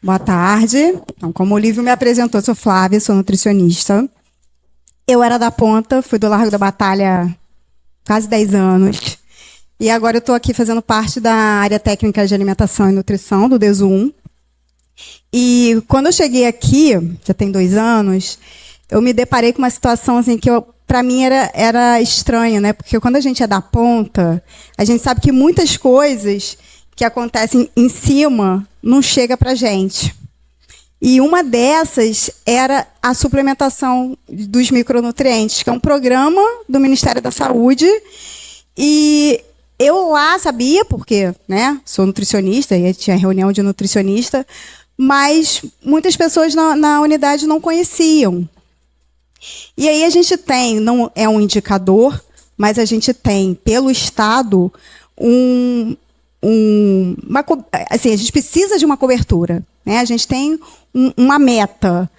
Boa tarde. Então, como o Lívio me apresentou, sou Flávia, sou nutricionista. Eu era da Ponta, fui do Largo da Batalha quase 10 anos. E agora eu estou aqui fazendo parte da área técnica de alimentação e nutrição, do DESUM. E quando eu cheguei aqui, já tem 2 anos, eu me deparei com uma situação assim, que para mim era estranha, né? Porque quando a gente é da Ponta, a gente sabe que muitas coisas que acontecem em cima não chega para a gente. E uma dessas era a suplementação dos micronutrientes, que é um programa do Ministério da Saúde. E eu lá sabia, porque sou nutricionista, e tinha reunião de nutricionista, mas muitas pessoas na unidade não conheciam. E aí a gente tem, não é um indicador, mas a gente tem, pelo Estado, assim, a gente precisa de uma cobertura, né? A gente tem uma meta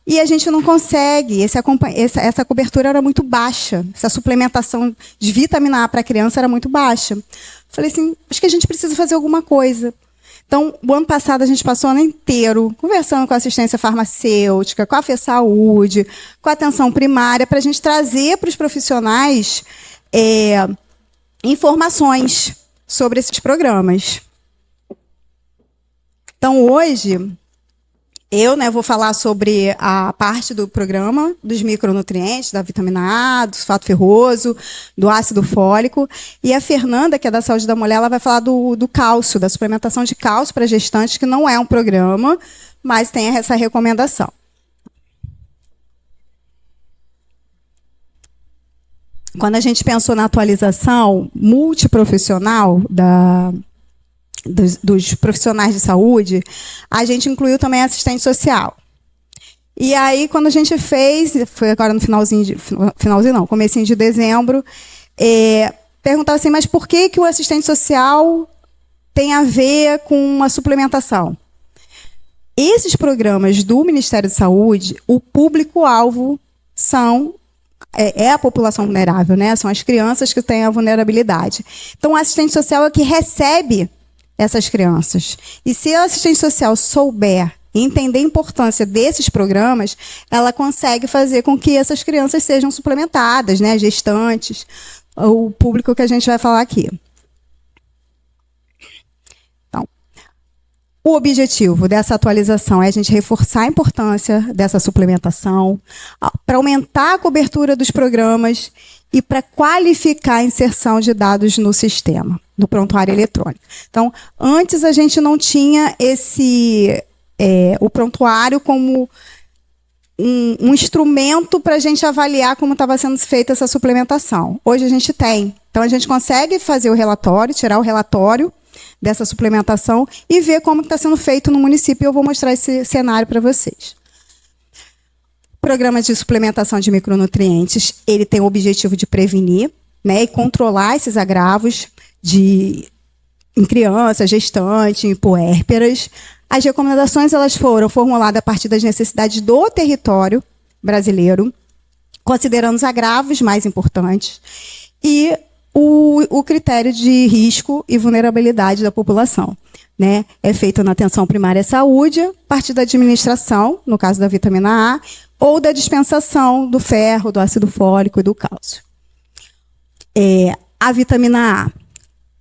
e a gente não consegue. Essa cobertura era muito baixa, essa suplementação de vitamina A para a criança era muito baixa. Falei assim, acho que a gente precisa fazer alguma coisa. Então, o ano passado a gente passou o ano inteiro conversando com a assistência farmacêutica, com a FESaúde, com a atenção primária, para a gente trazer para os profissionais informações sobre esses programas. Então, hoje, eu vou falar sobre a parte do programa dos micronutrientes, da vitamina A, do sulfato ferroso, do ácido fólico. E a Fernanda, que é da saúde da mulher, ela vai falar do cálcio, da suplementação de cálcio para gestantes, que não é um programa, mas tem essa recomendação. Quando a gente pensou na atualização multiprofissional dos profissionais de saúde, a gente incluiu também assistente social. E aí, quando a gente fez, foi agora no comecinho de dezembro, perguntava assim, mas por que o assistente social tem a ver com a suplementação? Esses programas do Ministério da Saúde, o público-alvo é a população vulnerável, né? São as crianças que têm a vulnerabilidade. Então, o assistente social é o que recebe essas crianças. E se a assistente social souber e entender a importância desses programas, ela consegue fazer com que essas crianças sejam suplementadas, né? Gestantes, o público que a gente vai falar aqui. Então, o objetivo dessa atualização é a gente reforçar a importância dessa suplementação, para aumentar a cobertura dos programas e para qualificar a inserção de dados no sistema, no prontuário eletrônico. Então, antes a gente não tinha o prontuário como um instrumento para a gente avaliar como estava sendo feita essa suplementação. Hoje a gente tem. Então, a gente consegue fazer o relatório, tirar o relatório dessa suplementação e ver como está sendo feito no município. Eu vou mostrar esse cenário para vocês. O programa de suplementação de micronutrientes, ele tem o objetivo de prevenir, e controlar esses agravos em crianças, gestantes, em puérperas. As recomendações elas foram formuladas a partir das necessidades do território brasileiro, considerando os agravos mais importantes e o critério de risco e vulnerabilidade da população. É feito na atenção primária à saúde, a partir da administração, no caso da vitamina A, ou da dispensação do ferro, do ácido fólico e do cálcio. A vitamina A,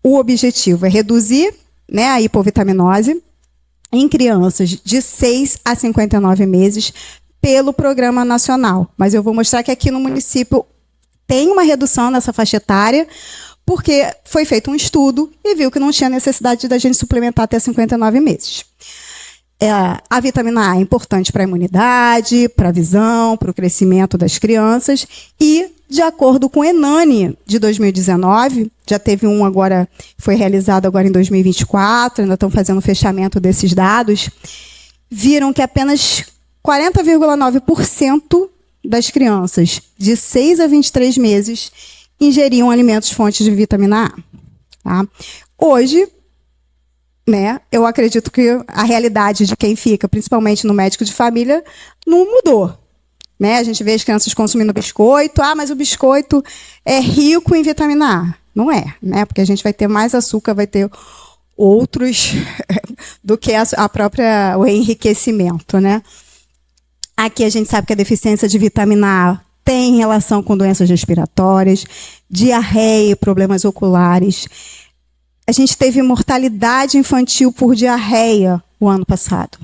o objetivo é reduzir a hipovitaminose em crianças de 6 a 59 meses pelo Programa Nacional. Mas eu vou mostrar que aqui no município tem uma redução nessa faixa etária, porque foi feito um estudo e viu que não tinha necessidade da gente suplementar até 59 meses. A vitamina A é importante para a imunidade, para a visão, para o crescimento das crianças e, de acordo com o ENANI de 2019, já teve um agora, foi realizado agora em 2024, ainda estão fazendo o fechamento desses dados, viram que apenas 40,9% das crianças de 6 a 23 meses ingeriam alimentos fontes de vitamina A. Tá? Hoje, eu acredito que a realidade de quem fica, principalmente no médico de família, não mudou. A gente vê as crianças consumindo biscoito. Mas o biscoito é rico em vitamina A. Não é, porque a gente vai ter mais açúcar, vai ter outros do que o enriquecimento, né? Aqui a gente sabe que a deficiência de vitamina A tem relação com doenças respiratórias, diarreia e problemas oculares. A gente teve mortalidade infantil por diarreia o ano passado.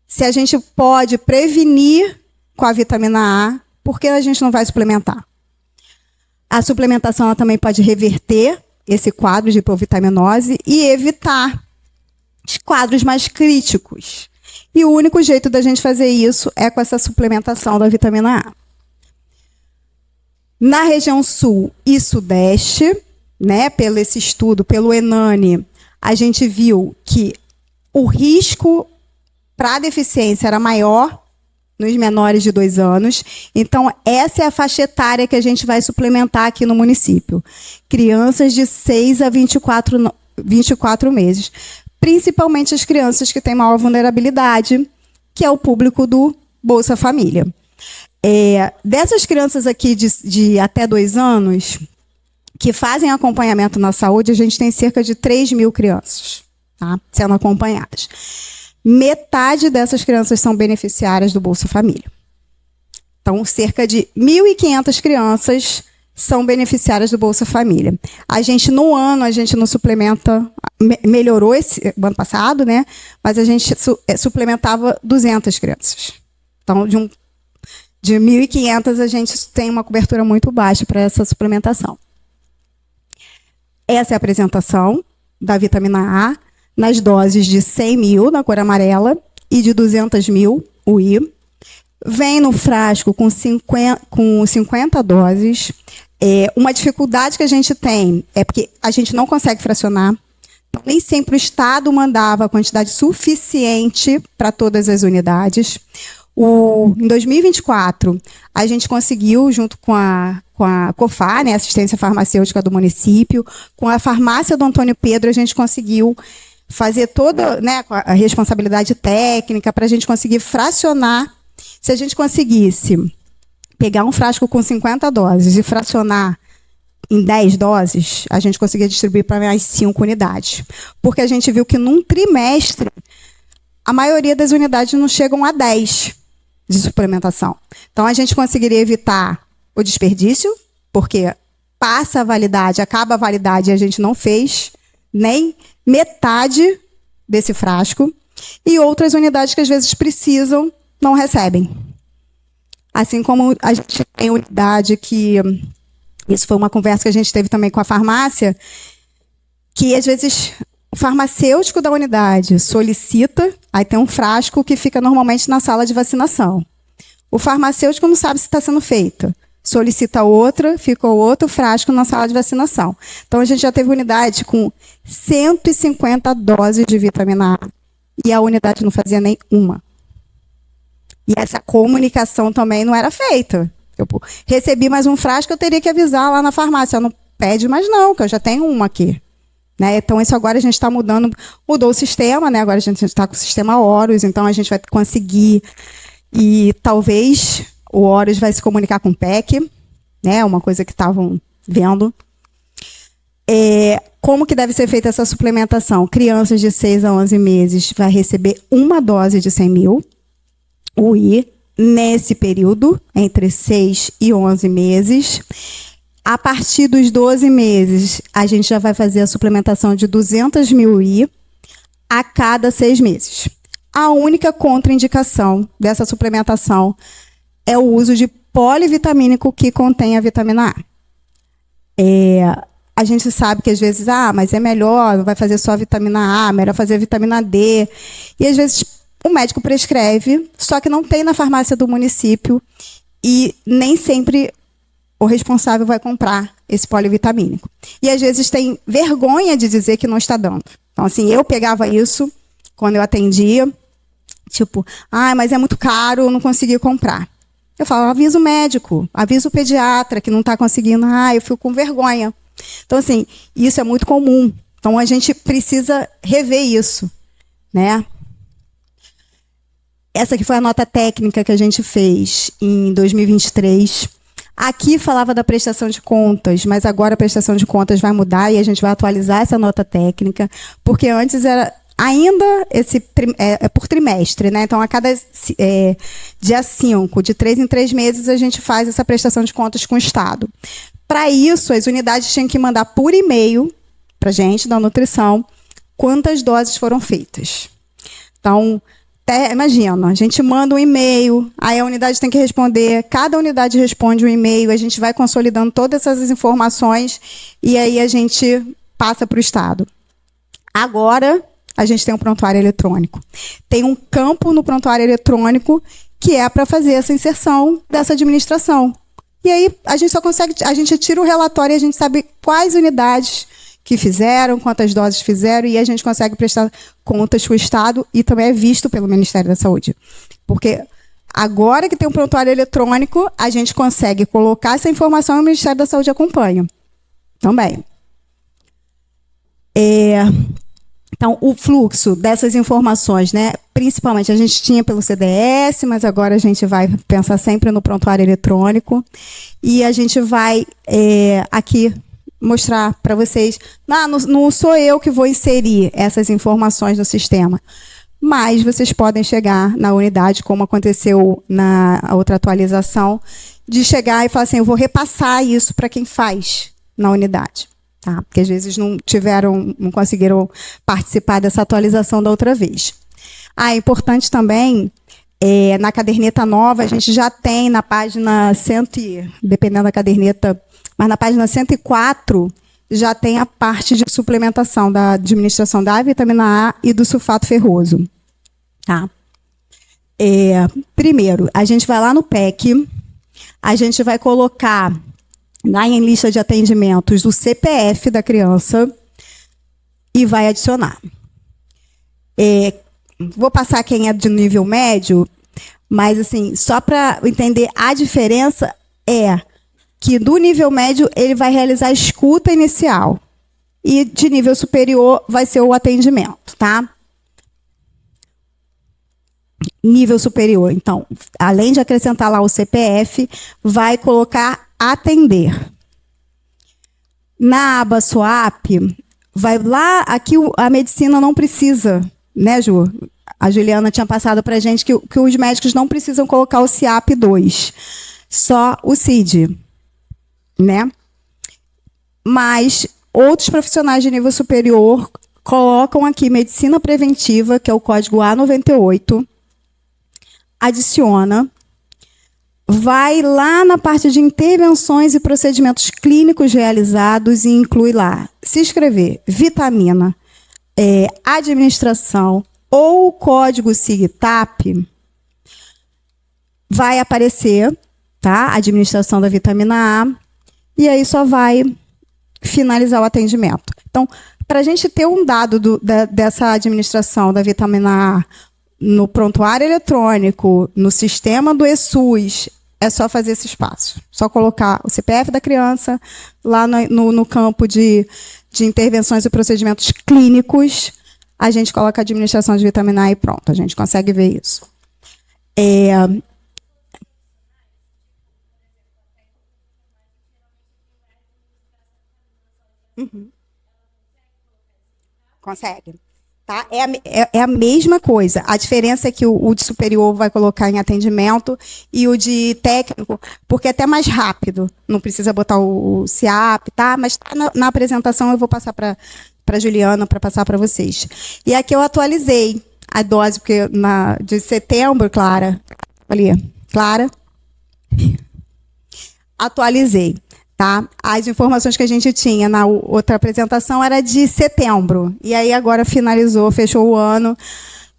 Se a gente pode prevenir com a vitamina A, por que a gente não vai suplementar? A suplementação ela também pode reverter esse quadro de hipovitaminose e evitar os quadros mais críticos. E o único jeito da gente fazer isso é com essa suplementação da vitamina A. Na região sul e sudeste, né, pelo esse estudo, pelo ENANI, a gente viu que o risco para a deficiência era maior nos menores de 2 anos. Então, essa é a faixa etária que a gente vai suplementar aqui no município. Crianças de 6 a 24 meses. Principalmente as crianças que têm maior vulnerabilidade, que é o público do Bolsa Família. Dessas crianças aqui de até 2 anos, que fazem acompanhamento na saúde, a gente tem cerca de 3 mil crianças, tá, sendo acompanhadas. Metade dessas crianças são beneficiárias do Bolsa Família. Então, cerca de 1.500 crianças são beneficiárias do Bolsa Família. A gente não suplementa, melhorou esse ano passado, né? Mas a gente suplementava 200 crianças. Então, de 1.500, a gente tem uma cobertura muito baixa para essa suplementação. Essa é a apresentação da vitamina A nas doses de 100 mil na cor amarela e de 200 mil UI. Vem no frasco com 50 doses. Uma dificuldade que a gente tem é porque a gente não consegue fracionar. Então, nem sempre o Estado mandava a quantidade suficiente para todas as unidades. Em 2024, a gente conseguiu, junto com a COFAR, né, Assistência Farmacêutica do município, com a farmácia do Antônio Pedro, a gente conseguiu fazer toda, né, a responsabilidade técnica para a gente conseguir fracionar. Se a gente conseguisse pegar um frasco com 50 doses e fracionar em 10 doses, a gente conseguia distribuir para mais 5 unidades. Porque a gente viu que num trimestre, a maioria das unidades não chegam a 10 de suplementação. Então, a gente conseguiria evitar o desperdício, porque passa a validade, acaba a validade e a gente não fez nem metade desse frasco. E outras unidades que às vezes precisam, não recebem. Assim como a gente tem unidade que... Isso foi uma conversa que a gente teve também com a farmácia, que às vezes o farmacêutico da unidade solicita, aí tem um frasco que fica normalmente na sala de vacinação. O farmacêutico não sabe se está sendo feito. Solicita outra, fica outro frasco na sala de vacinação. Então, a gente já teve unidade com 150 doses de vitamina A e a unidade não fazia nem uma. E essa comunicação também não era feita. Eu recebi mais um frasco, eu teria que avisar lá na farmácia. Não pede mais não, que eu já tenho uma aqui. Né? Então, isso agora a gente está mudando. Mudou o sistema, né? Agora a gente está com o sistema Horus, então a gente vai conseguir. E talvez o Horus vai se comunicar com o PEC, né? Uma coisa que estavam vendo. Como que deve ser feita essa suplementação? Crianças de 6 a 11 meses vai receber uma dose de 100 mil UI nesse período, entre 6 e 11 meses. A partir dos 12 meses, a gente já vai fazer a suplementação de 200 mil UI a cada 6 meses. A única contraindicação dessa suplementação é o uso de polivitamínico que contém a vitamina A. A gente sabe que às vezes, mas é melhor, não vai fazer só a vitamina A, melhor fazer a vitamina D. E às vezes o médico prescreve, só que não tem na farmácia do município e nem sempre o responsável vai comprar esse polivitamínico. E às vezes tem vergonha de dizer que não está dando. Então, assim, eu pegava isso quando eu atendia, tipo, mas é muito caro, eu não consegui comprar. Eu falo, avisa o médico, avisa o pediatra que não está conseguindo. Eu fico com vergonha. Então, assim, isso é muito comum. Então, a gente precisa rever isso, né? Essa aqui foi a nota técnica que a gente fez em 2023. Aqui falava da prestação de contas, mas agora a prestação de contas vai mudar e a gente vai atualizar essa nota técnica, porque antes era ainda é por trimestre, né? Então, a cada dia 5, de 3 em 3 meses, a gente faz essa prestação de contas com o Estado. Para isso, as unidades tinham que mandar por e-mail para a gente, da nutrição, quantas doses foram feitas. Então, imagina, a gente manda um e-mail, aí a unidade tem que responder, cada unidade responde um e-mail, a gente vai consolidando todas essas informações e aí a gente passa para o Estado. Agora, a gente tem um prontuário eletrônico. Tem um campo no prontuário eletrônico que é para fazer essa inserção dessa administração. E aí a gente só consegue, a gente tira o relatório e a gente sabe quais unidades que fizeram, quantas doses fizeram, e a gente consegue prestar contas para o Estado e também é visto pelo Ministério da Saúde. Porque agora que tem um prontuário eletrônico, a gente consegue colocar essa informação e o Ministério da Saúde acompanha também. Então, o fluxo dessas informações, né, principalmente a gente tinha pelo CDS, mas agora a gente vai pensar sempre no prontuário eletrônico e a gente vai aqui mostrar para vocês, não sou eu que vou inserir essas informações no sistema, mas vocês podem chegar na unidade, como aconteceu na outra atualização, de chegar e falar assim, eu vou repassar isso para quem faz na unidade. Tá? Porque às vezes não conseguiram participar dessa atualização da outra vez. É importante também, na caderneta nova, a gente já tem na página 100, dependendo da caderneta, mas na página 104, já tem a parte de suplementação da administração da vitamina A e do sulfato ferroso. Tá? Primeiro, a gente vai lá no PEC, a gente vai colocar lá em lista de atendimentos o CPF da criança e vai adicionar. Vou passar quem é de nível médio, mas assim, só para entender a diferença que do nível médio ele vai realizar a escuta inicial e de nível superior vai ser o atendimento, tá? Nível superior, então, além de acrescentar lá o CPF, vai colocar atender. Na aba SWAP, vai lá, aqui a medicina não precisa, né, Ju? A Juliana tinha passado para a gente que os médicos não precisam colocar o CIAP 2, só o CID, né? Mas outros profissionais de nível superior colocam aqui medicina preventiva, que é o código A98, adiciona, vai lá na parte de intervenções e procedimentos clínicos realizados e inclui lá, se escrever vitamina, administração ou código SIGTAP, vai aparecer, tá? Administração da vitamina A, e aí só vai finalizar o atendimento. Então, para a gente ter um dado dessa administração da vitamina A no prontuário eletrônico, no sistema do ESUS, é só fazer esse espaço. Só colocar o CPF da criança lá no campo de intervenções e procedimentos clínicos, a gente coloca a administração de vitamina A e pronto, a gente consegue ver isso. Consegue. Tá? É a mesma coisa. A diferença é que o de superior vai colocar em atendimento e o de técnico, porque é até mais rápido. Não precisa botar o CIAP, tá? Mas tá na apresentação eu vou passar para a Juliana, para passar para vocês. E aqui eu atualizei a dose, porque de setembro, Clara, atualizei. Tá? As informações que a gente tinha na outra apresentação era de setembro. E aí agora finalizou, fechou o ano.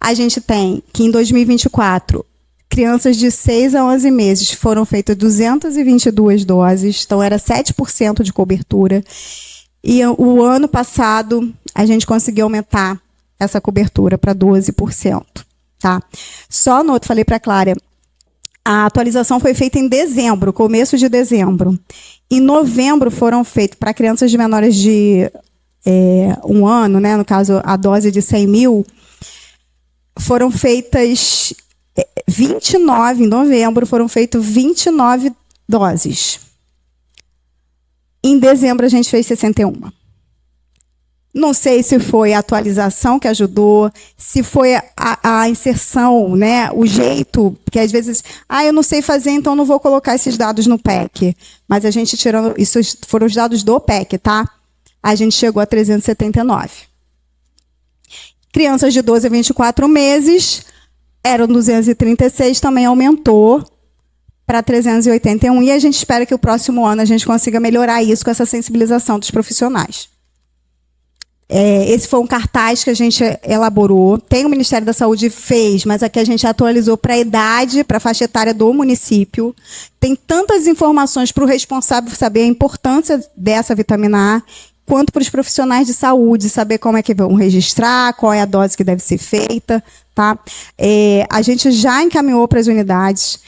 A gente tem que em 2024, crianças de 6 a 11 meses foram feitas 222 doses. Então era 7% de cobertura. E o ano passado a gente conseguiu aumentar essa cobertura para 12%. Tá? Só noto, falei para a Clara, a atualização foi feita em dezembro, começo de dezembro. Em novembro foram feitos, para crianças de menores de 1 ano, né, no caso a dose de 100 mil, foram feitas 29, em novembro, foram feitas 29 doses. Em dezembro, a gente fez 61. Não sei se foi a atualização que ajudou, se foi a inserção, né, o jeito, porque às vezes, eu não sei fazer, então não vou colocar esses dados no PEC. Mas a gente tirando, isso foram os dados do PEC, tá? A gente chegou a 379. Crianças de 12 a 24 meses, eram 236, também aumentou para 381, e a gente espera que o próximo ano a gente consiga melhorar isso com essa sensibilização dos profissionais. Esse foi um cartaz que a gente elaborou. Tem o Ministério da Saúde fez, mas aqui a gente atualizou para a idade, para a faixa etária do município. Tem tantas informações para o responsável saber a importância dessa vitamina A, quanto para os profissionais de saúde, saber como é que vão registrar, qual é a dose que deve ser feita. Tá? A gente já encaminhou para as unidades.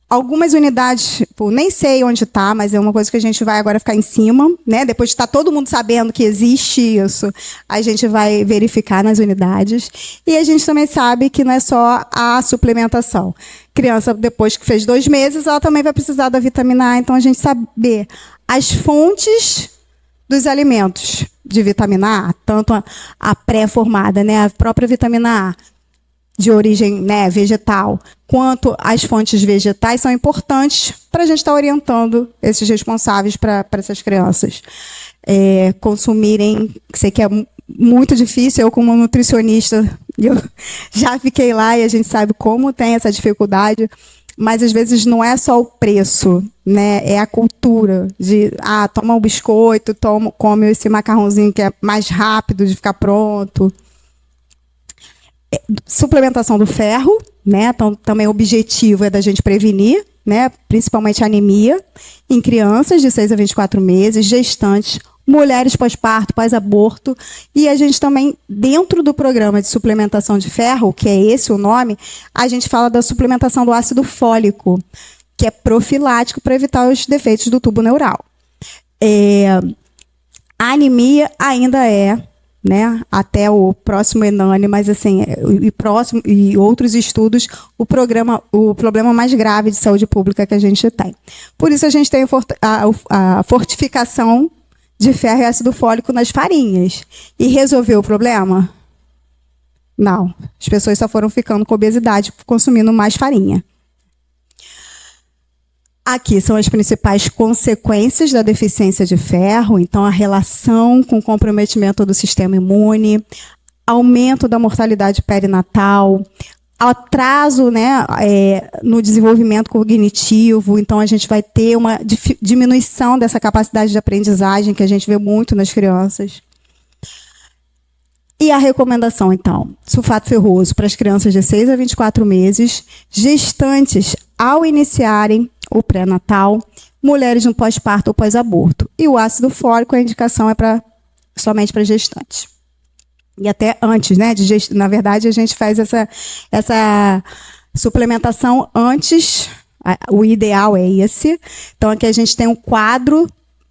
Algumas unidades, nem sei onde está, mas é uma coisa que a gente vai agora ficar em cima, né? Depois de estar todo mundo sabendo que existe isso, a gente vai verificar nas unidades. E a gente também sabe que não é só a suplementação. Criança, depois que fez 2 meses, ela também vai precisar da vitamina A, então a gente saber as fontes dos alimentos de vitamina A, tanto a pré-formada, né? A própria vitamina A, de origem, né, vegetal, quanto as fontes vegetais são importantes para a gente estar orientando esses responsáveis para essas crianças consumirem. Sei que é muito difícil, eu como nutricionista, eu já fiquei lá e a gente sabe como tem essa dificuldade, mas às vezes não é só o preço, né, é a cultura de, toma um biscoito, come esse macarrãozinho que é mais rápido de ficar pronto. Suplementação do ferro, né? Então, também o objetivo é da gente prevenir, né? Principalmente a anemia em crianças de 6 a 24 meses, gestantes, mulheres pós-parto, pós-aborto. E a gente também, dentro do programa de suplementação de ferro, que é esse o nome, a gente fala da suplementação do ácido fólico, que é profilático para evitar os defeitos do tubo neural. A anemia ainda é, né, até o próximo ENANE, mas assim, e outros estudos, o problema mais grave de saúde pública que a gente tem. Por isso a gente tem a fortificação de ferro e ácido fólico nas farinhas. E resolveu o problema? Não. As pessoas só foram ficando com obesidade, consumindo mais farinha. Aqui são as principais consequências da deficiência de ferro, então a relação com o comprometimento do sistema imune, aumento da mortalidade perinatal, atraso, né, no desenvolvimento cognitivo, então a gente vai ter uma diminuição dessa capacidade de aprendizagem que a gente vê muito nas crianças. E a recomendação, então, sulfato ferroso para as crianças de 6 a 24 meses, gestantes ao iniciarem o pré-natal, mulheres no pós-parto ou pós-aborto. E o ácido fólico, a indicação é somente para gestantes. E até antes, né? Na verdade, a gente faz essa suplementação antes, o ideal é esse. Então, aqui a gente tem um quadro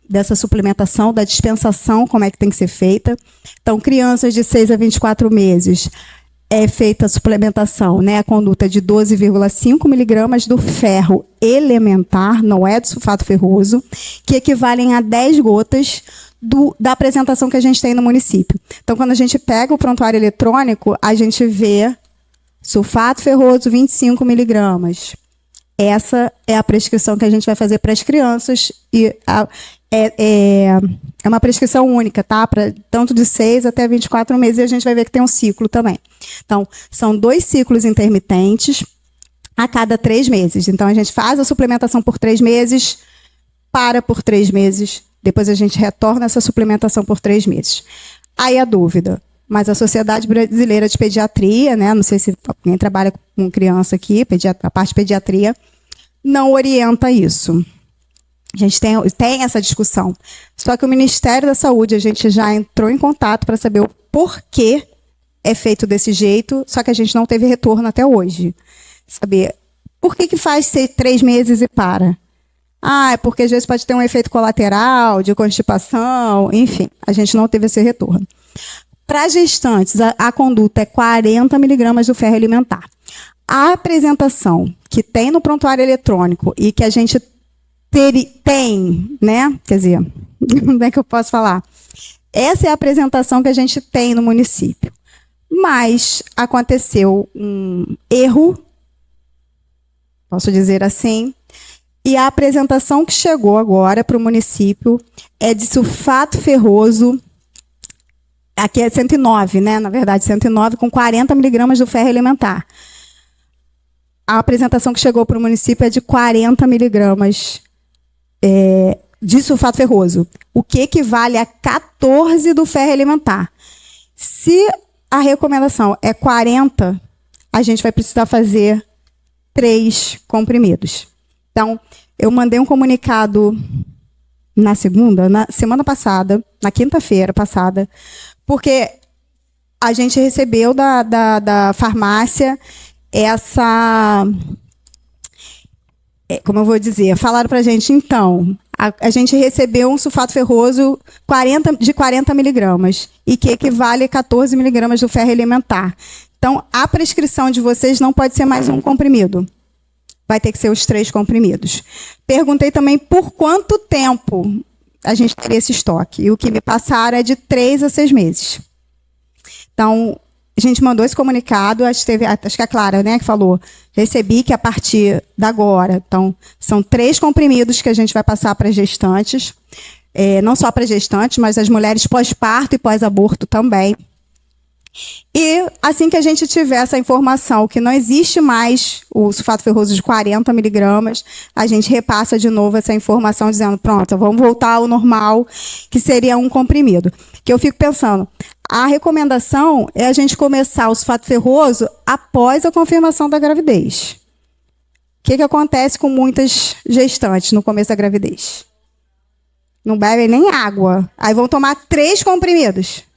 dessa suplementação, da dispensação, como é que tem que ser feita. Então, crianças de 6 a 24 meses, é feita a suplementação, né, a conduta de 12,5 miligramas do ferro elementar, não é do sulfato ferroso, que equivalem a 10 gotas da apresentação que a gente tem no município. Então, quando a gente pega o prontuário eletrônico, a gente vê sulfato ferroso 25 miligramas. Essa é a prescrição que a gente vai fazer para as crianças e é uma prescrição única, tá? Tanto de 6 até 24 meses, e a gente vai ver que tem um ciclo também. Então, são 2 ciclos intermitentes a cada 3 meses. Então, a gente faz a suplementação por 3 meses, para por 3 meses, depois a gente retorna essa suplementação por 3 meses. Aí a dúvida, mas a Sociedade Brasileira de Pediatria, né? Não sei se alguém trabalha com criança aqui, a parte de pediatria, não orienta isso. A gente tem essa discussão. Só que o Ministério da Saúde, a gente já entrou em contato para saber o porquê é feito desse jeito, só que a gente não teve retorno até hoje. Saber por que faz 3 meses e para. É porque às vezes pode ter um efeito colateral, de constipação, enfim, a gente não teve esse retorno. Para gestantes, a conduta é 40 miligramas do ferro alimentar. A apresentação que tem no prontuário eletrônico e que a gente tem, né? Quer dizer, como é que eu posso falar? Essa é a apresentação que a gente tem no município. Mas aconteceu um erro, posso dizer assim, e a apresentação que chegou agora para o município é de sulfato ferroso, aqui é 109, né? Na verdade, 109 com 40 miligramas do ferro elementar. A apresentação que chegou para o município é de 40 miligramas de sulfato ferroso, o que equivale a 14 do ferro elementar. Se a recomendação é 40, a gente vai precisar fazer 3 comprimidos. Então, eu mandei um comunicado na semana passada, na quinta-feira passada, porque a gente recebeu da farmácia essa... como eu vou dizer, falaram para a gente, então, a gente recebeu um sulfato ferroso de 40 miligramas, e que equivale a 14 miligramas do ferro elementar. Então, a prescrição de vocês não pode ser mais um comprimido. Vai ter que ser os 3 comprimidos. Perguntei também por quanto tempo a gente teria esse estoque. E o que me passaram é de 3 a 6 meses. Então, a gente mandou esse comunicado, acho que a Clara, né, que falou, recebi que a partir de agora, então, são 3 comprimidos que a gente vai passar para gestantes, não só para gestantes, mas as mulheres pós-parto e pós-aborto também. E assim que a gente tiver essa informação que não existe mais o sulfato ferroso de 40 miligramas, a gente repassa de novo essa informação dizendo, pronto, vamos voltar ao normal, que seria um comprimido. Que eu fico pensando, a recomendação é a gente começar o sulfato ferroso após a confirmação da gravidez. O que acontece com muitas gestantes no começo da gravidez? Não bebem nem água. Aí vão tomar 3 comprimidos.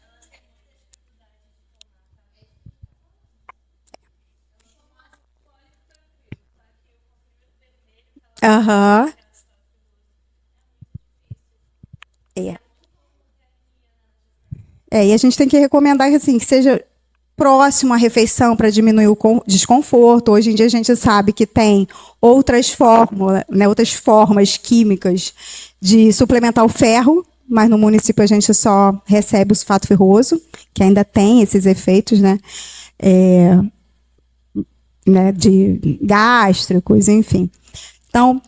Aham. E a gente tem que recomendar que, assim, que seja próximo à refeição para diminuir o desconforto. Hoje em dia a gente sabe que tem outras fórmulas, né, outras formas químicas de suplementar o ferro, mas no município a gente só recebe o sulfato ferroso, que ainda tem esses efeitos, né, de gástricos, enfim. Então,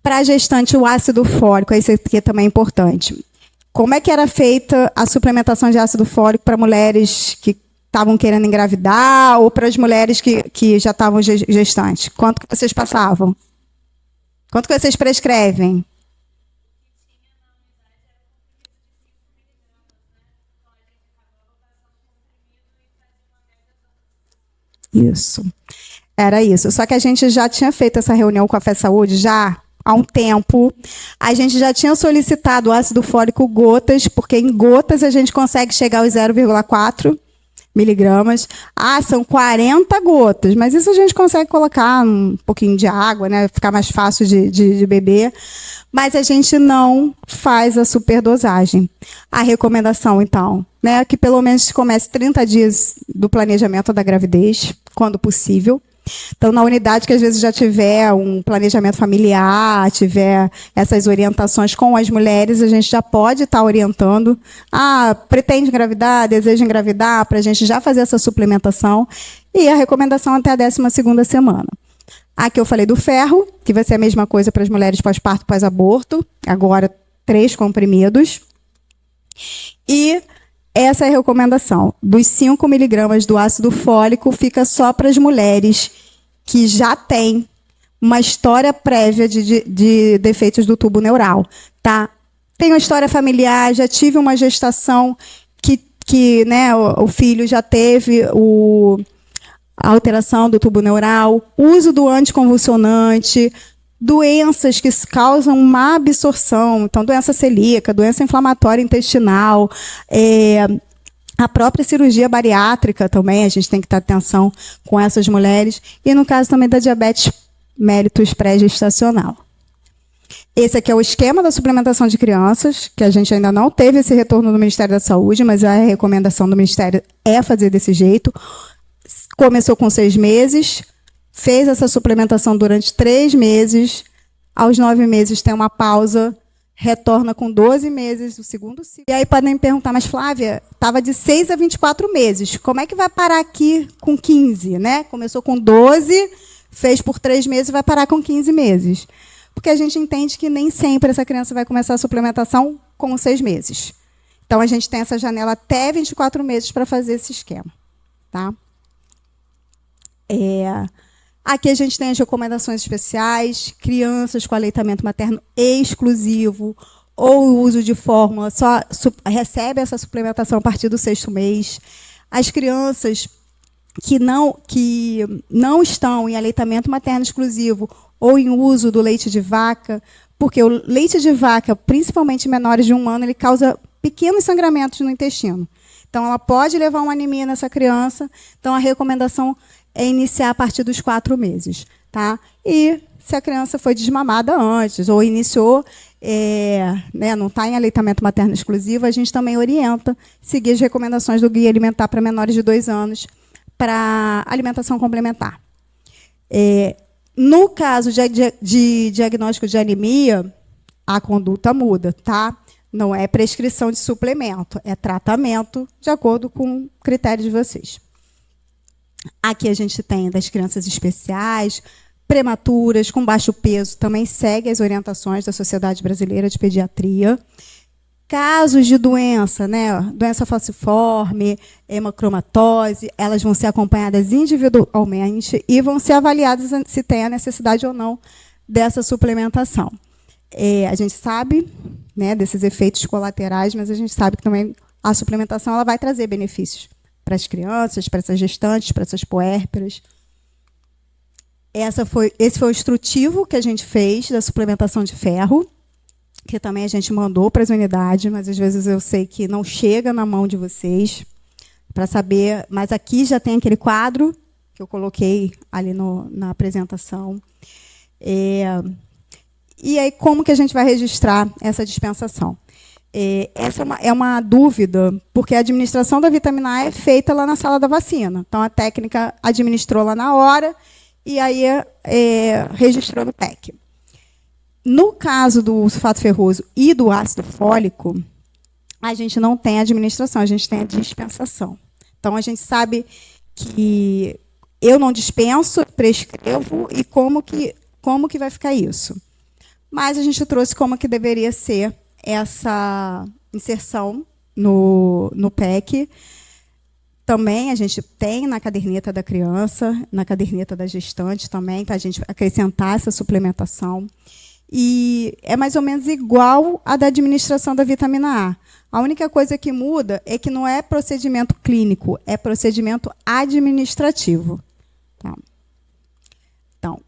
para a gestante, o ácido fólico, esse aqui também é importante. Como é que era feita a suplementação de ácido fólico para mulheres que estavam querendo engravidar ou para as mulheres que já estavam gestantes? Quanto que vocês passavam? Quanto que vocês prescrevem? Isso. Era isso. Só que a gente já tinha feito essa reunião com a Fé Saúde já há um tempo. A gente já tinha solicitado o ácido fólico gotas, porque em gotas a gente consegue chegar aos 0,4 miligramas. Ah, são 40 gotas, mas isso a gente consegue colocar um pouquinho de água, né? Ficar mais fácil de beber. Mas a gente não faz a superdosagem. A recomendação, então, né, é que pelo menos comece 30 dias do planejamento da gravidez, quando possível. Então, na unidade que às vezes já tiver um planejamento familiar, tiver essas orientações com as mulheres, a gente já pode estar orientando. Ah, pretende engravidar, deseja engravidar, para a gente já fazer essa suplementação. E a recomendação até a 12ª semana. Aqui eu falei do ferro, que vai ser a mesma coisa para as mulheres pós-parto, pós-aborto. Agora, 3 comprimidos. E essa é a recomendação. Dos 5 miligramas do ácido fólico, fica só para as mulheres que já têm uma história prévia de defeitos do tubo neural. Tá? Tenho uma história familiar, já tive uma gestação que né, o filho já teve a alteração do tubo neural, uso do anticonvulsionante, doenças que causam má absorção, então doença celíaca, doença inflamatória intestinal, a própria cirurgia bariátrica também, a gente tem que ter atenção com essas mulheres, e no caso também da diabetes mellitus pré-gestacional. Esse aqui é o esquema da suplementação de crianças, que a gente ainda não teve esse retorno do Ministério da Saúde, mas a recomendação do Ministério é fazer desse jeito. Começou com 6 meses, fez essa suplementação durante 3 meses, Aos 9 meses tem uma pausa, retorna com 12 meses do segundo ciclo. E aí podem me perguntar, mas Flávia, estava de 6 a 24 meses. Como é que vai parar aqui com 15? Né? Começou com 12, fez por 3 meses e vai parar com 15 meses. Porque a gente entende que nem sempre essa criança vai começar a suplementação com 6 meses. Então, a gente tem essa janela até 24 meses para fazer esse esquema. Tá? Aqui a gente tem as recomendações especiais, crianças com aleitamento materno exclusivo ou o uso de fórmula só recebe essa suplementação a partir do 6º mês. As crianças que não estão em aleitamento materno exclusivo ou em uso do leite de vaca, porque o leite de vaca, principalmente em menores de 1 ano, ele causa pequenos sangramentos no intestino. Então, ela pode levar uma anemia nessa criança. Então, a recomendação é iniciar a partir dos 4 meses. Tá? E se a criança foi desmamada antes ou iniciou, não está em aleitamento materno exclusivo, a gente também orienta seguir as recomendações do Guia Alimentar para menores de 2 anos para alimentação complementar. No caso de diagnóstico de anemia, a conduta muda, tá? Não é prescrição de suplemento, é tratamento de acordo com o critério de vocês. Aqui a gente tem das crianças especiais, prematuras, com baixo peso, também segue as orientações da Sociedade Brasileira de Pediatria. Casos de doença, né, doença falciforme, hemocromatose, elas vão ser acompanhadas individualmente e vão ser avaliadas se tem a necessidade ou não dessa suplementação. A gente sabe, né, desses efeitos colaterais, mas a gente sabe que também a suplementação ela vai trazer benefícios para as crianças, para essas gestantes, para essas puérperas. Esse foi o instrutivo que a gente fez da suplementação de ferro, que também a gente mandou para as unidades, mas às vezes eu sei que não chega na mão de vocês para saber, mas aqui já tem aquele quadro que eu coloquei ali na apresentação. E aí, como que a gente vai registrar essa dispensação? Essa é uma dúvida, porque a administração da vitamina A é feita lá na sala da vacina. Então, a técnica administrou lá na hora e aí registrou no PEC. No caso do sulfato ferroso e do ácido fólico, a gente não tem administração, a gente tem a dispensação. Então, a gente sabe que eu não dispenso, prescrevo, e como que vai ficar isso. Mas a gente trouxe como que deveria ser essa inserção no PEC. Também a gente tem na caderneta da criança, na caderneta da gestante também, para a gente acrescentar essa suplementação. E é mais ou menos igual à da administração da vitamina A. A única coisa que muda é que não é procedimento clínico, é procedimento administrativo. Tá? Então,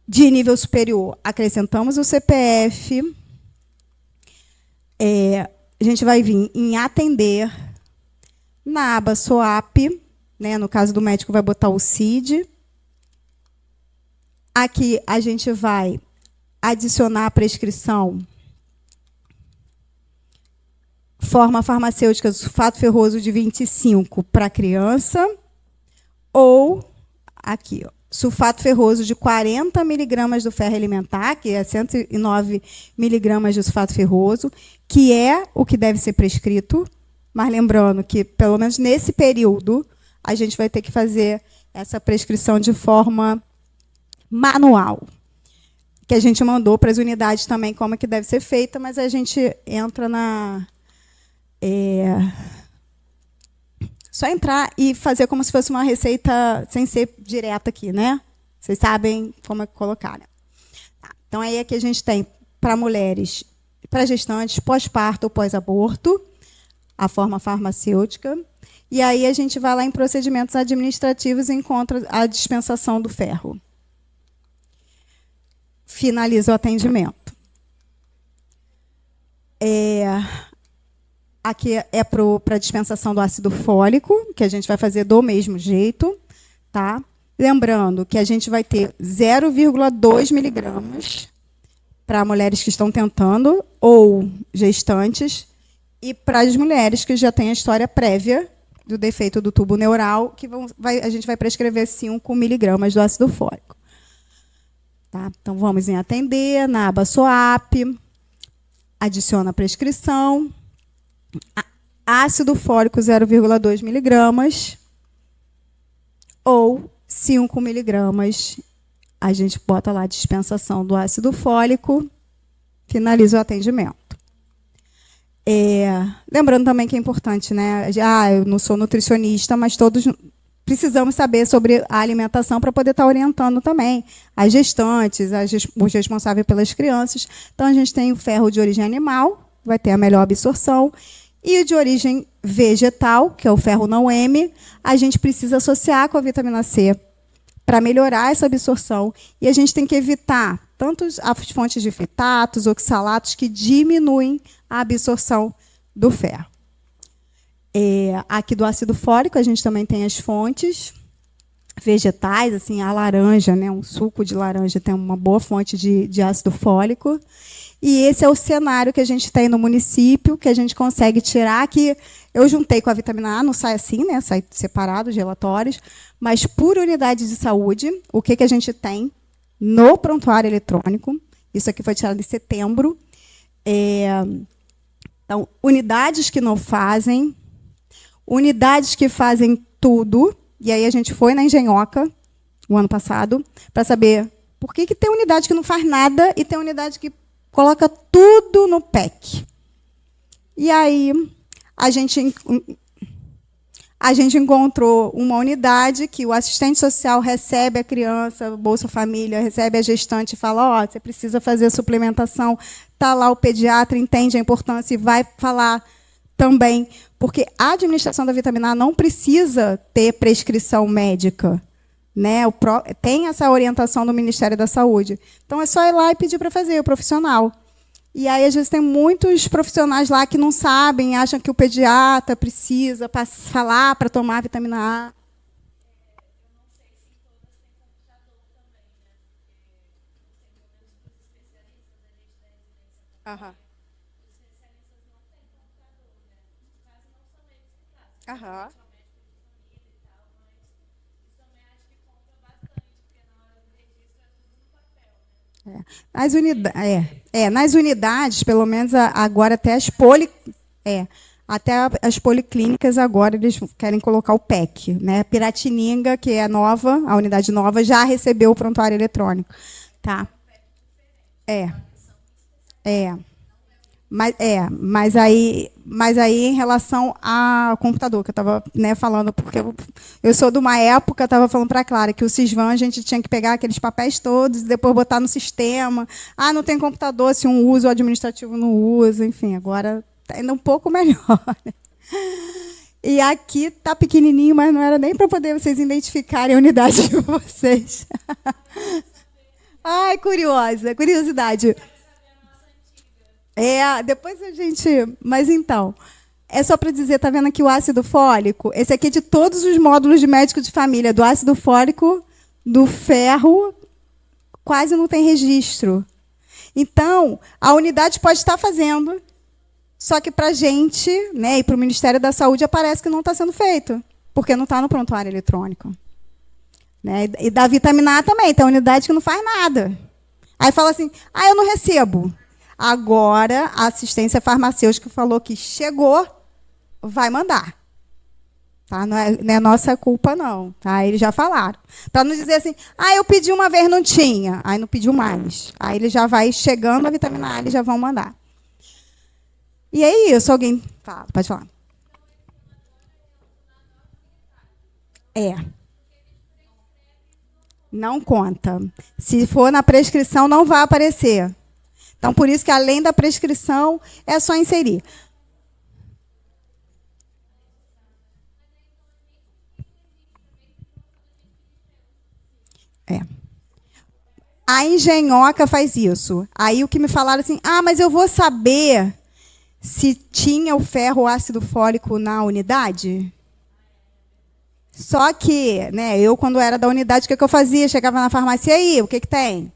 de nível superior, acrescentamos o CPF. A gente vai vir em atender na aba SOAP, né? No caso do médico, vai botar o CID. Aqui a gente vai adicionar a prescrição forma farmacêutica do sulfato ferroso de 25 para criança, ou aqui, ó, sulfato ferroso de 40 miligramas do ferro elementar, que é 109 miligramas de sulfato ferroso, que é o que deve ser prescrito, mas lembrando que, pelo menos nesse período, a gente vai ter que fazer essa prescrição de forma manual, que a gente mandou para as unidades também como é que deve ser feita, mas a gente entra só entrar e fazer como se fosse uma receita sem ser direta aqui, né? Vocês sabem como é que colocar, né? Então, aí aqui a gente tem para mulheres, para gestantes, pós-parto ou pós-aborto, a forma farmacêutica. E aí a gente vai lá em procedimentos administrativos e encontra a dispensação do ferro. Finaliza o atendimento. Aqui é para a dispensação do ácido fólico, que a gente vai fazer do mesmo jeito. Tá? Lembrando que a gente vai ter 0,2 miligramas para mulheres que estão tentando ou gestantes, e para as mulheres que já têm a história prévia do defeito do tubo neural, que a gente vai prescrever 5 miligramas do ácido fólico. Tá? Então, vamos em atender, na aba SOAP, adiciona a prescrição, ácido fólico 0,2 miligramas ou 5 miligramas. A gente bota lá a dispensação do ácido fólico, finaliza o atendimento. Lembrando também que é importante, né? Eu não sou nutricionista, mas todos precisamos saber sobre a alimentação para poder estar orientando também as gestantes, os responsáveis pelas crianças. Então, a gente tem o ferro de origem animal, vai ter a melhor absorção, e o de origem vegetal, que é o ferro não M, a gente precisa associar com a vitamina C para melhorar essa absorção. E a gente tem que evitar tanto as fontes de fitatos, oxalatos, que diminuem a absorção do ferro. Aqui do ácido fólico, a gente também tem as fontes vegetais, assim, a laranja, né, um suco de laranja tem uma boa fonte de ácido fólico. E esse é o cenário que a gente tem no município, que a gente consegue tirar, que eu juntei com a vitamina A, não sai assim, né, sai separado os relatórios, mas por unidade de saúde, o que a gente tem no prontuário eletrônico, isso aqui foi tirado em setembro. Então, unidades que não fazem, unidades que fazem tudo, e aí a gente foi na Engenhoca, o ano passado, para saber por que tem unidade que não faz nada e tem unidade que coloca tudo no PEC. E aí a gente encontrou uma unidade que o assistente social recebe a criança, Bolsa Família, recebe a gestante e fala, você precisa fazer suplementação. Está lá o pediatra, entende a importância e vai falar também, porque a administração da vitamina A não precisa ter prescrição médica, né? Tem essa orientação do Ministério da Saúde. Então, é só ir lá e pedir para fazer, o profissional. E aí, às vezes, tem muitos profissionais lá que não sabem, acham que o pediatra precisa falar para tomar vitamina A. Aham. Aham. Nas unidades, pelo menos agora até as policlínicas agora eles querem colocar o PEC, né? Piratininga, que é nova, a unidade nova já recebeu o prontuário eletrônico, tá? Mas aí em relação ao computador, que eu estava, né, falando, porque eu sou de uma época, estava falando para a Clara, que o Sisvan a gente tinha que pegar aqueles papéis todos e depois botar no sistema. Não tem computador, se um usa, o administrativo não usa, enfim, agora está indo um pouco melhor. E aqui está pequenininho, mas não era nem para poder vocês identificarem a unidade de vocês. Ai, curiosidade. Depois a gente... Mas então, é só para dizer, está vendo aqui o ácido fólico? Esse aqui é de todos os módulos de médico de família, do ácido fólico, do ferro, quase não tem registro. Então, a unidade pode estar fazendo, só que para a gente, né, e para o Ministério da Saúde, aparece que não está sendo feito, porque não está no prontuário eletrônico. Né? E da vitamina A também, tem unidade que não faz nada. Aí fala assim, eu não recebo. Agora, a assistência farmacêutica falou que chegou, vai mandar. Tá? Não é nossa culpa, não. Tá? Eles já falaram. Para não dizer assim, eu pedi uma vez, não tinha. Aí não pediu mais. Aí ele já vai chegando a vitamina A, eles já vão mandar. E é isso. Alguém fala, pode falar. Não conta. Se for na prescrição, não vai aparecer. Então, por isso que, além da prescrição, é só inserir. A Engenhoca faz isso. Aí o que me falaram assim, mas eu vou saber se tinha o ferro ou ácido fólico na unidade? Só que, né, eu, quando era da unidade, o que eu fazia? Chegava na farmácia, e aí, o que tem?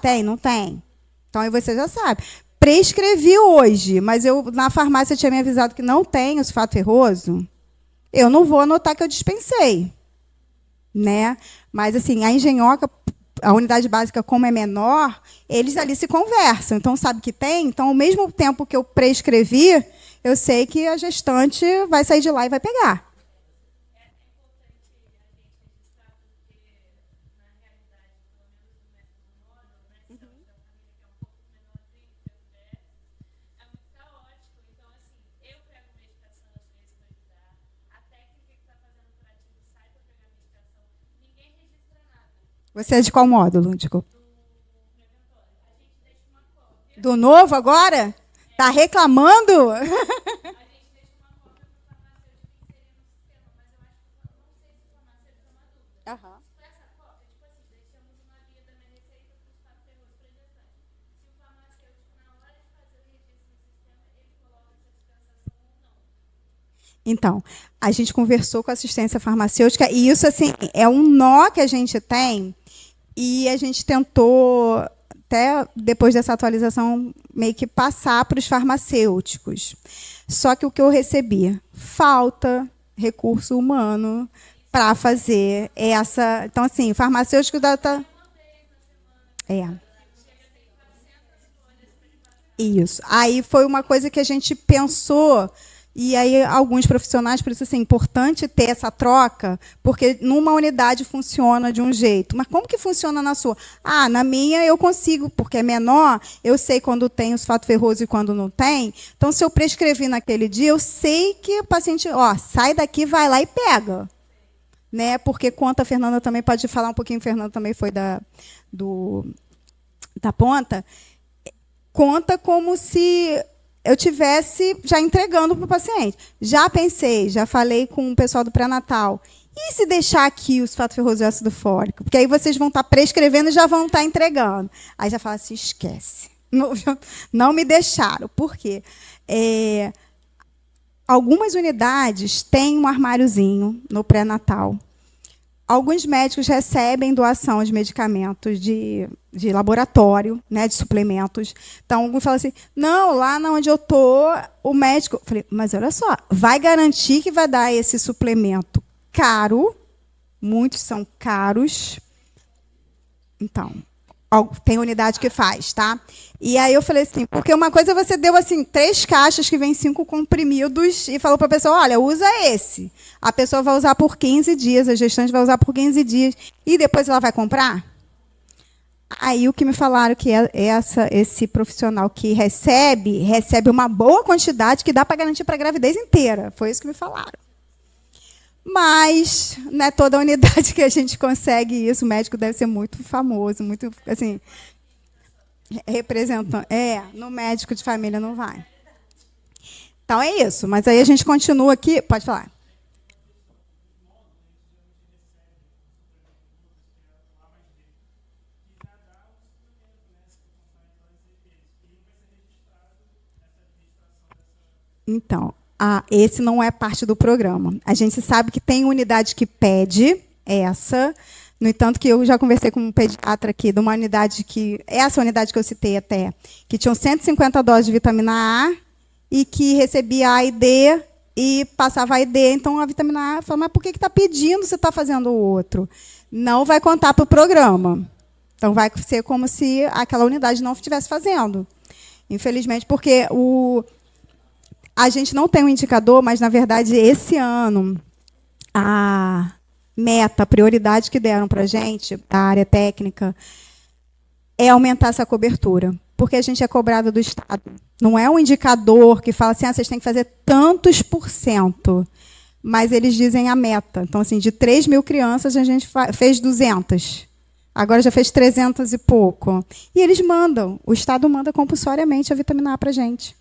Tem, não tem. Então, aí você já sabe. Prescrevi hoje, mas eu na farmácia tinha me avisado que não tem o sulfato ferroso. Eu não vou anotar que eu dispensei. Né? Mas, assim, a Engenhoca, a unidade básica, como é menor, eles ali se conversam. Então, sabe que tem? Então, ao mesmo tempo que eu prescrevi, eu sei que a gestante vai sair de lá e vai pegar. Você é de qual módulo? Do novo agora? Tá reclamando? Aham. Então, a gente conversou com a assistência farmacêutica e isso assim é um nó que a gente tem e a gente tentou até depois dessa atualização meio que passar para os farmacêuticos. Só que o que eu recebi falta recurso humano para fazer essa. Então assim, farmacêutico data é isso. Aí foi uma coisa que a gente pensou, e aí alguns profissionais, por isso assim, é importante ter essa troca, porque numa unidade funciona de um jeito. Mas como que funciona na sua? Ah, na minha eu consigo, porque é menor, eu sei quando tem os fato ferroso e quando não tem. Então, se eu prescrevi naquele dia, eu sei que o paciente, ó, sai daqui, vai lá e pega. Né? Porque conta a Fernanda também, pode falar um pouquinho, Fernanda também foi do, da ponta, conta como se eu tivesse já entregando para o paciente. Já pensei, já falei com o pessoal do pré-natal. E se deixar aqui os fato ferroso e ácido fólico? Porque aí vocês vão estar prescrevendo e já vão estar entregando. Aí já fala assim, esquece. Não, não me deixaram. Por quê? Algumas unidades têm um armáriozinho no pré-natal. Alguns médicos recebem doação de medicamentos de laboratório, né, de suplementos. Então, alguns falam assim, não, lá onde eu estou, o médico... Eu falei, mas olha só, vai garantir que vai dar esse suplemento caro, muitos são caros. Então, tem unidade que faz, tá? E aí eu falei assim, porque uma coisa você deu assim 3 caixas que vem 5 comprimidos e falou para a pessoa, olha, usa esse. A pessoa vai usar por 15 dias, a gestante vai usar por 15 dias e depois ela vai comprar? Aí o que me falaram que esse profissional que recebe uma boa quantidade que dá para garantir para a gravidez inteira. Foi isso que me falaram. Mas não é toda a unidade que a gente consegue isso. O médico deve ser muito famoso, muito assim, representando. No médico de família não vai. Então é isso. Mas aí a gente continua aqui. Pode falar. Então, esse não é parte do programa. A gente sabe que tem unidade que pede essa. No entanto, que eu já conversei com um pediatra aqui de uma unidade que... Essa unidade que eu citei até, que tinham 150 doses de vitamina A e que recebia A e D e passava A e D. Então, a vitamina A fala, mas por que está pedindo se está fazendo o outro? Não vai contar para o programa. Então, vai ser como se aquela unidade não estivesse fazendo. Infelizmente, porque a gente não tem um indicador, mas, na verdade, esse ano, a meta, a prioridade que deram para a gente, a área técnica, é aumentar essa cobertura. Porque a gente é cobrado do Estado. Não é um indicador que fala assim, vocês têm que fazer tantos %. Mas eles dizem a meta. Então, assim, de 3 mil crianças, a gente fez 200. Agora já fez 300 e pouco. E eles mandam. O Estado manda compulsoriamente a vitamina A para a gente.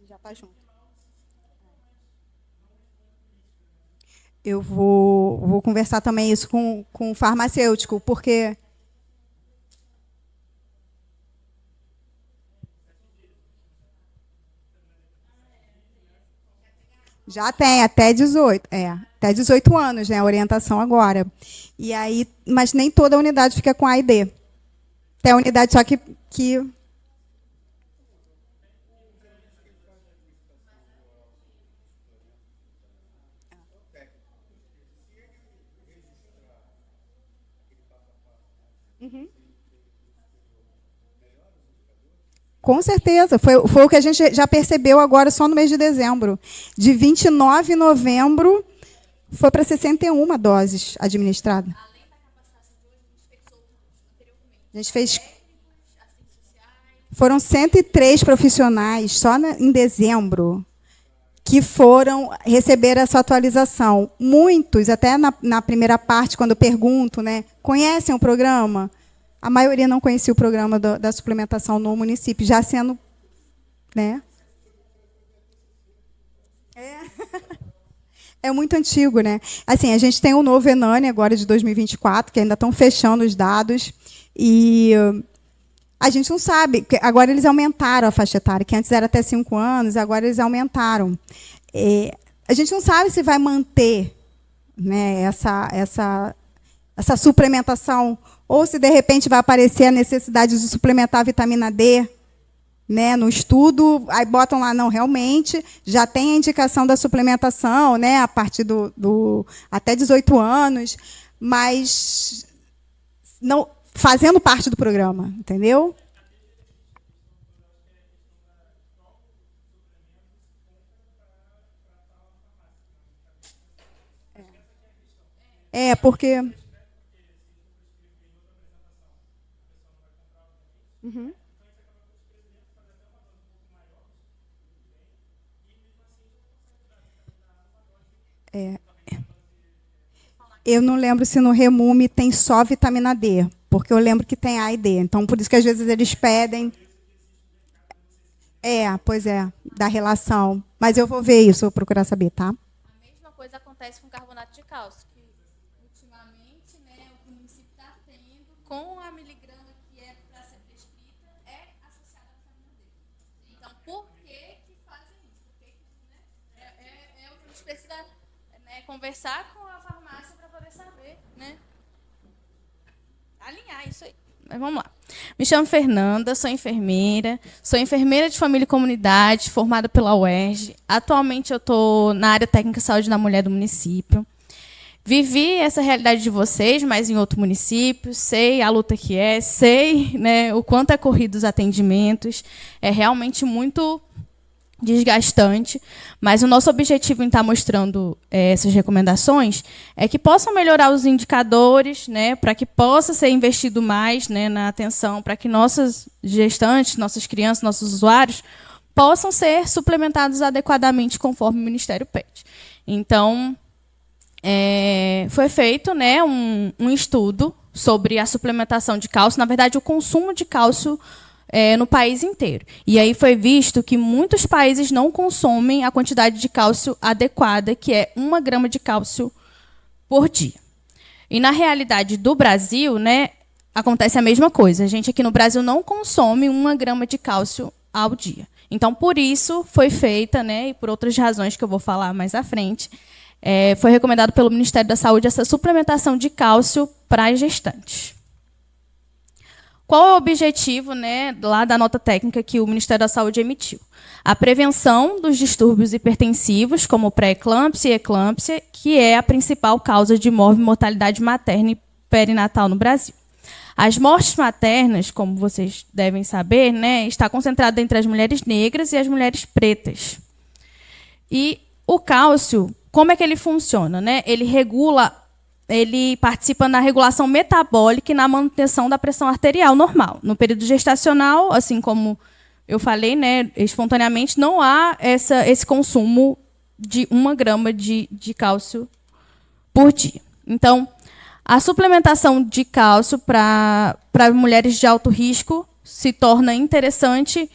Já está junto. Eu vou conversar também isso com o farmacêutico, porque... Já tem até 18, até 18 anos, né, a orientação agora. E aí, mas nem toda a unidade fica com A e D. Tem a unidade só que com certeza, foi o que a gente já percebeu agora só no mês de dezembro. De 29 de novembro, foi para 61 doses administradas. A gente fez. Foram 103 profissionais só em dezembro que foram receber essa atualização. Muitos, até na primeira parte, quando eu pergunto, né, conhecem o programa? A maioria não conhecia o programa da suplementação no município, já sendo, né? É muito antigo, né? Assim, a gente tem o novo Enane agora de 2024, que ainda estão fechando os dados, e a gente não sabe. Agora eles aumentaram a faixa etária, que antes era até 5 anos, agora eles aumentaram. A gente não sabe se vai manter, né, essa suplementação, ou se, de repente, vai aparecer a necessidade de suplementar a vitamina D, né, no estudo, aí botam lá, não, realmente, já tem a indicação da suplementação, né, a partir até 18 anos, mas não fazendo parte do programa, entendeu? Porque... Uhum. Eu não lembro se no Remume tem só vitamina D, porque eu lembro que tem A e D. Então, por isso que às vezes eles pedem. Pois é, da relação. Mas eu vou ver isso, vou procurar saber, tá? A mesma coisa acontece com carbonato de cálcio, que ultimamente, né, o que o município está tendo com a miligrama que é para ser prescrita é associada à vitamina D. Então, por que fazem isso? É o que a gente precisa, né, conversar com a farmácia para poder saber, né? Alinhar isso aí. Mas vamos lá. Me chamo Fernanda, sou enfermeira de família e comunidade, formada pela UERJ. Atualmente eu estou na área técnica de saúde da mulher do município. Vivi essa realidade de vocês, mas em outro município, sei a luta que sei, né, o quanto é corrido os atendimentos. É realmente muito desgastante, mas o nosso objetivo em estar mostrando essas recomendações é que possam melhorar os indicadores, né, para que possa ser investido mais, né, na atenção, para que nossas gestantes, nossas crianças, nossos usuários possam ser suplementados adequadamente conforme o Ministério pede. Então, foi feito, né, um estudo sobre a suplementação de cálcio, na verdade, o consumo de cálcio no país inteiro. E aí foi visto que muitos países não consomem a quantidade de cálcio adequada, que é 1 grama de cálcio por dia. E na realidade do Brasil, né, acontece a mesma coisa. A gente aqui no Brasil não consome 1 grama de cálcio ao dia. Então, por isso, foi feita, né, e por outras razões que eu vou falar mais à frente, foi recomendado pelo Ministério da Saúde essa suplementação de cálcio para as gestantes. Qual é o objetivo, né, lá da nota técnica que o Ministério da Saúde emitiu? A prevenção dos distúrbios hipertensivos, como pré-eclâmpsia e eclâmpsia, que é a principal causa de mortalidade materna e perinatal no Brasil. As mortes maternas, como vocês devem saber, né, está concentrada entre as mulheres negras e as mulheres pretas. E o cálcio, como é que ele funciona, né? Ele participa na regulação metabólica e na manutenção da pressão arterial normal. No período gestacional, assim como eu falei, né, espontaneamente, não há esse consumo de 1 grama de cálcio por dia. Então, a suplementação de cálcio para mulheres de alto risco se torna interessante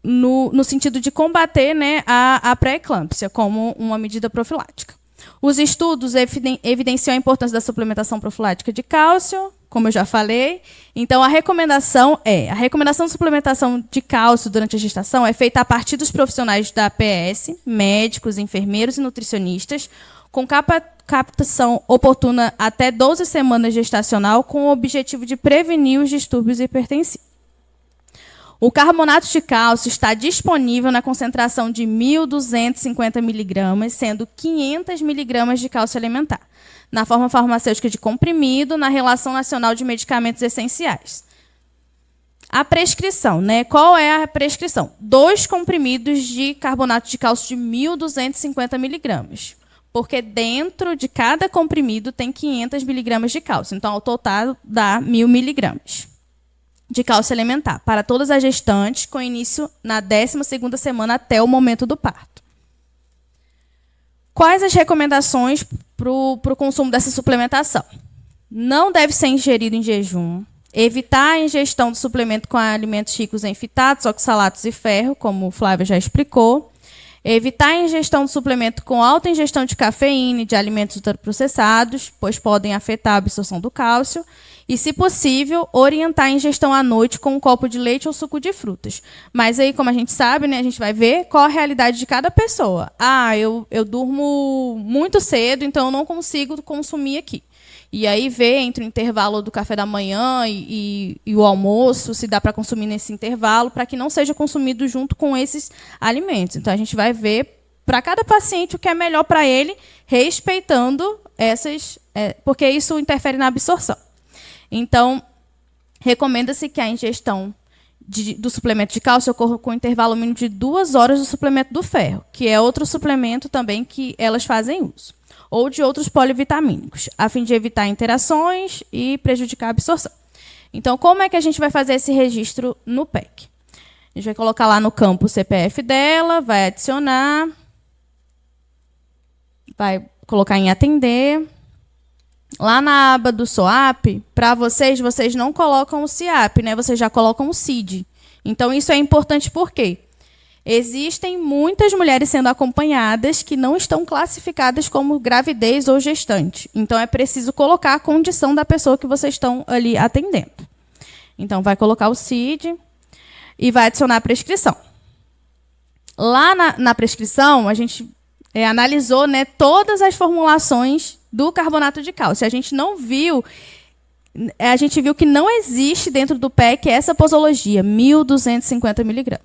no sentido de combater, né, a pré-eclâmpsia como uma medida profilática. Os estudos evidenciam a importância da suplementação profilática de cálcio, como eu já falei. Então, a recomendação de suplementação de cálcio durante a gestação é feita a partir dos profissionais da APS, médicos, enfermeiros e nutricionistas, com captação oportuna até 12 semanas gestacional, com o objetivo de prevenir os distúrbios hipertensivos. O carbonato de cálcio está disponível na concentração de 1.250 mg, sendo 500 mg de cálcio elementar, na forma farmacêutica de comprimido, na Relação Nacional de Medicamentos Essenciais. A prescrição, né? Qual é a prescrição? 2 comprimidos de carbonato de cálcio de 1.250 mg, porque dentro de cada comprimido tem 500 mg de cálcio. Então, ao total, dá 1.000 mg de cálcio elementar para todas as gestantes, com início na 12ª semana até o momento do parto. Quais as recomendações para o consumo dessa suplementação? Não deve ser ingerido em jejum. Evitar a ingestão do suplemento com alimentos ricos em fitatos, oxalatos e ferro, como o Flávio já explicou. Evitar a ingestão do suplemento com alta ingestão de cafeína e de alimentos ultraprocessados, pois podem afetar a absorção do cálcio. E, se possível, orientar a ingestão à noite com um copo de leite ou suco de frutas. Mas aí, como a gente sabe, né, a gente vai ver qual a realidade de cada pessoa. Eu durmo muito cedo, então eu não consigo consumir aqui. E aí ver entre o intervalo do café da manhã e o almoço, se dá para consumir nesse intervalo, para que não seja consumido junto com esses alimentos. Então, a gente vai ver para cada paciente o que é melhor para ele, respeitando essas... porque isso interfere na absorção. Então, recomenda-se que a ingestão do suplemento de cálcio ocorra com um intervalo mínimo de 2 horas do suplemento do ferro, que é outro suplemento também que elas fazem uso, ou de outros polivitamínicos, a fim de evitar interações e prejudicar a absorção. Então, como é que a gente vai fazer esse registro no PEC? A gente vai colocar lá no campo o CPF dela, vai adicionar, vai colocar em atender. Lá na aba do SOAP, para vocês não colocam o CIAP, né? Vocês já colocam o CID. Então, isso é importante porque existem muitas mulheres sendo acompanhadas que não estão classificadas como gravidez ou gestante. Então, é preciso colocar a condição da pessoa que vocês estão ali atendendo. Então, vai colocar o CID e vai adicionar a prescrição. Lá na prescrição, a gente analisou, né, todas as formulações do carbonato de cálcio. A gente viu que não existe dentro do PEC essa posologia, 1.250 mg.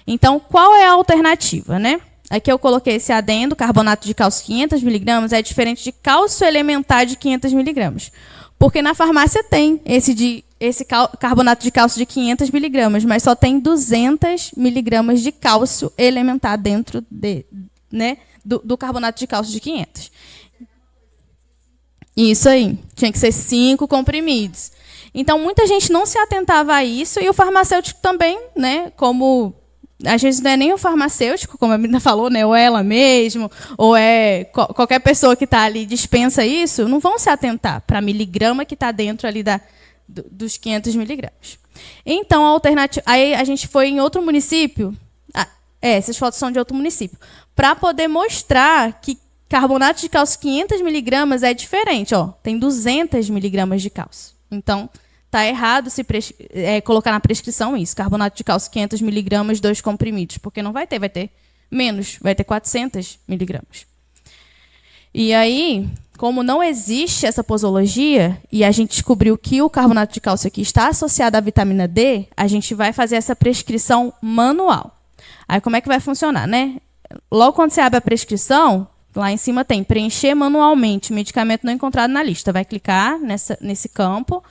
Então, qual é a alternativa, né? Aqui eu coloquei esse adendo, carbonato de cálcio 500 mg é diferente de cálcio elementar de 500 mg. Porque na farmácia tem esse carbonato de cálcio de 500 mg, mas só tem 200 mg de cálcio elementar dentro do carbonato de cálcio de 500. Isso aí, tinha que ser 5 comprimidos. Então, muita gente não se atentava a isso, e o farmacêutico também, né, como às vezes não é nem o farmacêutico, como a menina falou, né, ou ela mesmo, ou qualquer pessoa que está ali dispensa isso, não vão se atentar para a miligrama que está dentro ali dos 500 miligramas. Então, a alternativa... Aí a gente foi em outro município, essas fotos são de outro município, para poder mostrar que carbonato de cálcio 500 mg é diferente. Tem 200 mg de cálcio. Então, está errado se colocar na prescrição isso. Carbonato de cálcio 500 mg, 2 comprimidos. Porque não vai ter menos, vai ter 400 mg. E aí, como não existe essa posologia, e a gente descobriu que o carbonato de cálcio aqui está associado à vitamina D, a gente vai fazer essa prescrição manual. Aí, como é que vai funcionar, né? Logo quando você abre a prescrição, lá em cima tem preencher manualmente, medicamento não encontrado na lista. Vai clicar nesse campo,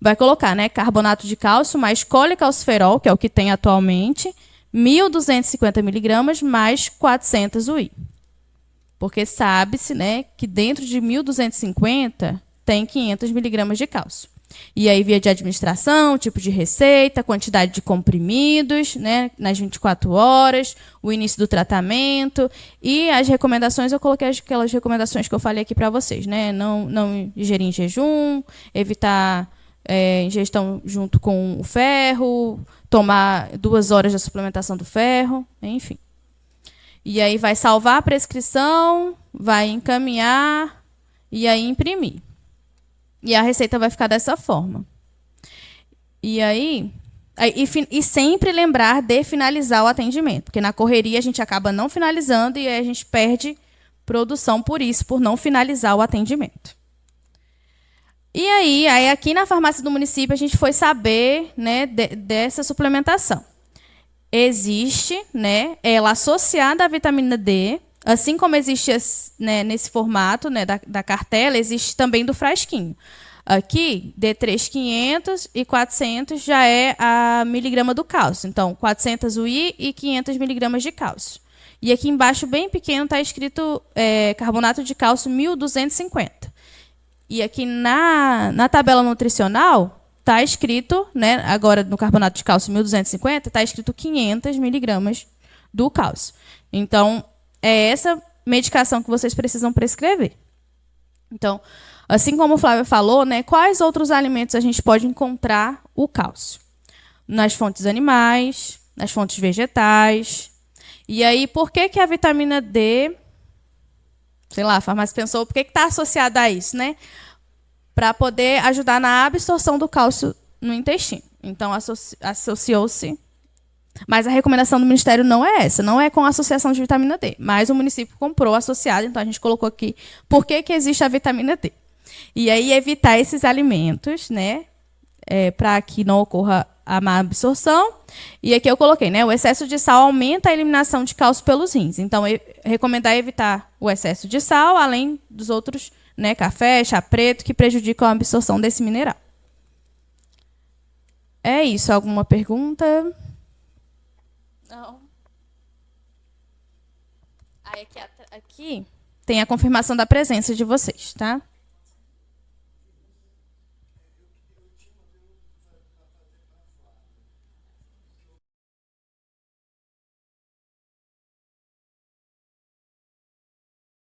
vai colocar, né, carbonato de cálcio mais colecalciferol, que é o que tem atualmente, 1.250 mg mais 400 UI. Porque sabe-se, né, que dentro de 1.250 tem 500 mg de cálcio. E aí, via de administração, tipo de receita, quantidade de comprimidos, né, nas 24 horas, o início do tratamento. E as recomendações, eu coloquei aquelas recomendações que eu falei aqui para vocês, né? Não ingerir em jejum, evitar ingestão junto com o ferro, tomar 2 horas da suplementação do ferro, enfim. E aí vai salvar a prescrição, vai encaminhar e aí imprimir. E a receita vai ficar dessa forma. E aí... E sempre lembrar de finalizar o atendimento, porque na correria a gente acaba não finalizando e aí a gente perde produção por isso, por não finalizar o atendimento. E aí aqui na farmácia do município a gente foi saber, né, dessa suplementação. Existe, né, ela associada à vitamina D, assim como existe, né, nesse formato, né, da cartela, existe também do frasquinho. Aqui, D3 500 e 400 já é a miligrama do cálcio. Então, 400 UI e 500 miligramas de cálcio. E aqui embaixo, bem pequeno, está escrito carbonato de cálcio 1.250. E aqui na tabela nutricional, está escrito, né, agora no carbonato de cálcio 1.250, está escrito 500 miligramas do cálcio. Então, é essa medicação que vocês precisam prescrever. Então, assim como o Flávio falou, né, quais outros alimentos a gente pode encontrar o cálcio? Nas fontes animais, nas fontes vegetais. E aí, por que a vitamina D, sei lá, a farmácia pensou, por que está associada a isso, né? Para poder ajudar na absorção do cálcio no intestino. Então, associou-se. Mas a recomendação do Ministério não é essa, não é com a associação de vitamina D. Mas o município comprou associado, então a gente colocou aqui por que existe a vitamina D. E aí evitar esses alimentos, né, para que não ocorra a má absorção. E aqui eu coloquei, né, o excesso de sal aumenta a eliminação de cálcio pelos rins. Então, recomendar evitar o excesso de sal, além dos outros, né, café, chá preto, que prejudicam a absorção desse mineral. É isso. Alguma pergunta? Não. Aí aqui tem a confirmação da presença de vocês, tá?